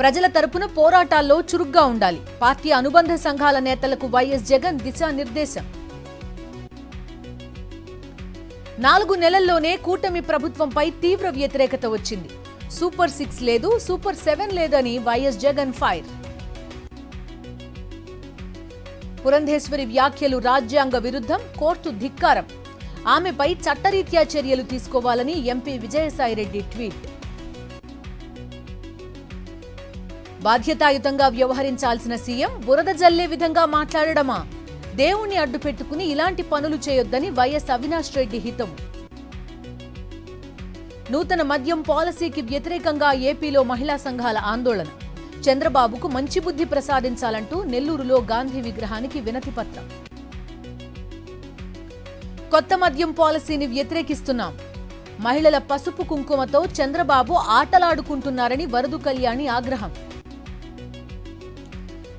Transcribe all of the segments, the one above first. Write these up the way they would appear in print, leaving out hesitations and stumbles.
ప్రజల తరపున పోరాటాల్లో చురుగ్గా ఉండాలి. పార్టీ అనుబంధ సంఘాల నేతలకు వైఎస్ జగన్ దిశానిర్దేశం. 4 నెలల్లోనే కూటమి ప్రభుత్వంపై తీవ్ర వ్యతిరేకత వచ్చింది. సూపర్ 6 లేదు, సూపర్ 7 లేదని వైఎస్ జగన్ ఫైర్. పురంధేశ్వరి వ్యాఖ్యలు రాజ్యాంగ విరుద్ధం, కోర్టు ధిక్కారం. ఆమెపై చట్టరీత్యా చర్యలు తీసుకోవాలని ఎంపీ విజయసాయిరెడ్డి ట్వీట్. బాధ్యతాయుతంగా వ్యవహరించాల్సిన సీఎం బురద జల్లే విధంగా మాట్లాడడమా? దేవుణ్ణి అడ్డుపెట్టుకుని ఇలాంటి పనులు చేయొద్దని వైఎస్ అవినాష్ రెడ్డి హితం. నూతన మద్యం పాలసీకి వ్యతిరేకంగా ఏపీలో మహిళా సంఘాల ఆందోళన. చంద్రబాబుకు మంచి బుద్ధి ప్రసాదించాలంటూ నెల్లూరులో గాంధీ విగ్రహానికి వినతిపత్రం. కొత్త మద్యం పాలసీని వ్యతిరేకిస్తున్నాం. మహిళల పసుపు కుంకుమతో చంద్రబాబు ఆటలాడుకుంటున్నారని వరదు కళ్యాణి ఆగ్రహం.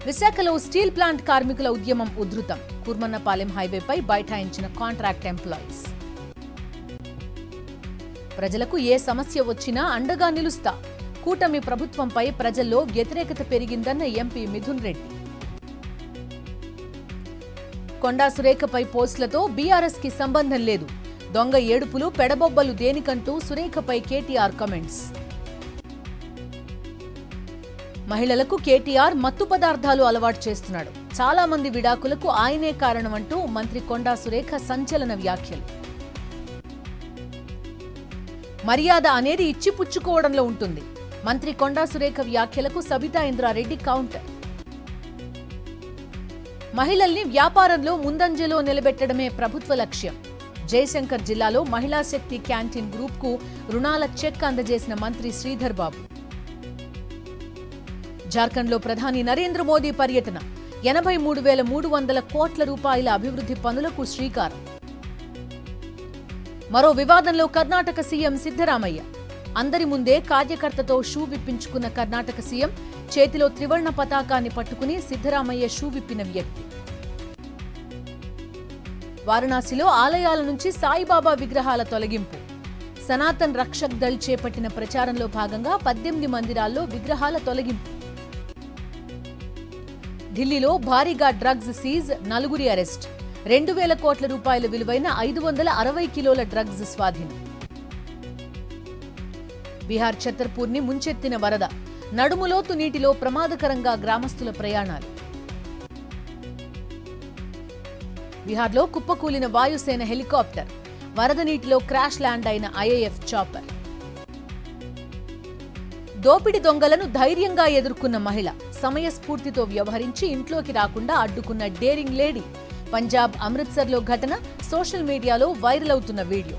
విశాఖలో స్టీల్ ప్లాంట్ కార్మికుల ఉద్యమం ఉధృతం. Kurmannapalem హైవేపై బైఠాయించిన contract employees. ప్రజలకు ఏ సమస్య వచ్చినా అండగా నిలుస్తా. కూటమి ప్రభుత్వంపై ప్రజల్లో వ్యతిరేకత పెరిగిందన్న ఎంపీ మిథున్ రెడ్డి. కొండా సురేఖపై పోస్టులతో బీఆర్ఎస్ కి సంబంధం లేదు. దొంగ ఏడుపులు పెడబొబ్బలు దేనికంటూ సురేఖపై కేటీఆర్ కామెంట్స్. మహిళలకు కేటీఆర్ మత్తు పదార్థాలు అలవాటు చేస్తున్నాడు. చాలా మంది విడాకులకు ఆయనే కారణమంటూ మంత్రి కొండా సురేఖ సంచలన వ్యాఖ్యలు. మర్యాద అనేది ఇచ్చిపుచ్చుకోవడంలో ఉంటుంది. మంత్రి కొండా సురేఖ వ్యాఖ్యలకు సబితా ఇంద్రారెడ్డి కౌంటర్. మహిళల్ని వ్యాపారంలో ముందంజలో నిలబెట్టడమే ప్రభుత్వ లక్ష్యం. జయశంకర్ జిల్లాలో మహిళా శక్తి క్యాంటీన్ గ్రూప్ కు రుణాల చెక్ అందజేసిన మంత్రి శ్రీధర్ బాబు. జార్ఖండ్లో ప్రధాని నరేంద్ర మోదీ పర్యటన. 83,300 కోట్ల రూపాయల అభివృద్ధి పనులకు శ్రీకారం. మరో వివాదంలో కర్ణాటక సీఎం సిద్ధరామయ్య. అందరి ముందే కార్యకర్తతో షూ విప్పించుకున్న కర్ణాటక సీఎం. చేతిలో త్రివర్ణ పతాకాన్ని పట్టుకుని సిద్ధరామయ్య షూ విప్పిన వ్యక్తి. వారణాసిలో ఆలయాల నుంచి సాయిబాబా విగ్రహాల తొలగింపు. సనాతన్ రక్షక్ దళ్ చేపట్టిన ప్రచారంలో భాగంగా 18 మందిరాల్లో విగ్రహాల తొలగింపు. ఢిల్లీలో భారీగా డ్రగ్స్ సీజ్, 9 అరెస్ట్. 2,000 కోట్ల రూపాయల విలువైన 560 కిలోల డ్రగ్స్ స్వాధీనం. బీహార్ ఛతర్పూర్ని ముంచెత్తిన వరద. నడుములోతు నీటిలో ప్రమాదకరంగా గ్రామస్తుల ప్రయాణాలు. బీహార్లో కుప్పకూలిన వాయుసేన హెలికాప్టర్. వరద నీటిలో క్రాష్ ల్యాండ్ అయిన ఐఏఎఫ్ చాపర్. దోపిడి దొంగలను ధైర్యంగా ఎదుర్కొన్న మహిళ. సమయస్ఫూర్తితో వ్యవహరించి ఇంట్లోకి రాకుండా అడ్డుకున్న డేరింగ్ లేడీ. పంజాబ్ అమృత్సర్లో ఘటన. సోషల్ మీడియాలో వైరల్ అవుతున్న వీడియో.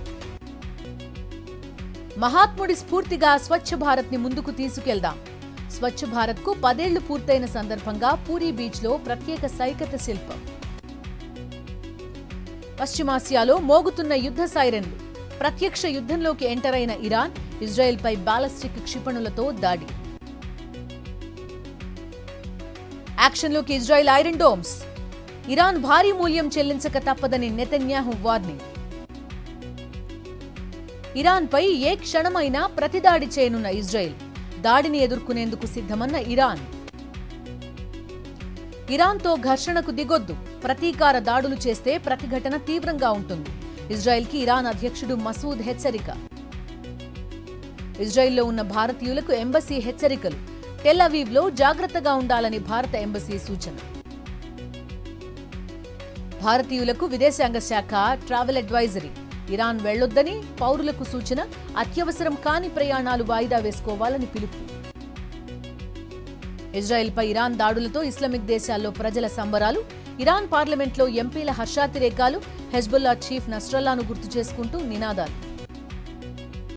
మహాత్ముడి స్ఫూర్తిగా స్వచ్ఛ భారత్ ని ముందుకు తీసుకెళ్దాం. స్వచ్ఛ భారత్ కు 10 ఏళ్లు పూర్తయిన సందర్భంగా పూరీ బీచ్ లో ప్రత్యేక సైకత శిల్పం. పశ్చిమాసియాలో మోగుతున్న యుద్ధ సైరన్లు. ప్రత్యక్ష యుద్ధంలోకి ఎంటర్ అయిన ఇరాన్. ఇజ్రాయెల్ పై బాలిస్టిక్ క్షిపణులతో దాడి. యాక్షన్లోకి ఇజ్రాయెల్ ఐరన్ డోమ్స్. ఇరాన్ భారీ మూల్యం చెల్లించక తప్పదని నెతన్యాహు వార్నింగ్. ఇరాన్పై ఏ క్షణమైనా ప్రతిదాడి చేయనున్న ఇజ్రాయెల్. దాడిని ఎదుర్కొనేందుకు సిద్ధమన్న ఇరాన్. ఇరాన్తో ఘర్షణకు దిగొద్దు. ప్రతీకార దాడులు చేస్తే ప్రతిఘటన తీవ్రంగా ఉంటుంది. ఇజ్రాయెల్కి ఇరాన్ అధ్యక్షుడు మసూద్ హెచ్చరిక. ఇజ్రాయెల్లో ఉన్న భారతీయులకు ఎంబసీ హెచ్చరికలు. టెల్ అవీవ్లో జాగ్రత్తగా ఉండాలని భారత ఎంబసీ సూచన. భారతీయులకు విదేశాంగ శాఖ ట్రావెల్ అడ్వైజరీ. ఇరాన్ వెళ్లొద్దని పౌరులకు సూచన. అత్యవసరం కాని ప్రయాణాలు వాయిదా వేసుకోవాలని పిలుపు. ఇజ్రాయెల్పై ఇరాన్ దాడులతో ఇస్లామిక్ దేశాల్లో ప్రజల సంబరాలు. ఇరాన్ పార్లమెంట్లో ఎంపీల హర్షాతిరేకాలు. హెజ్బుల్లా చీఫ్ నస్రల్లాను గుర్తు చేసుకుంటూ నినాదాలు.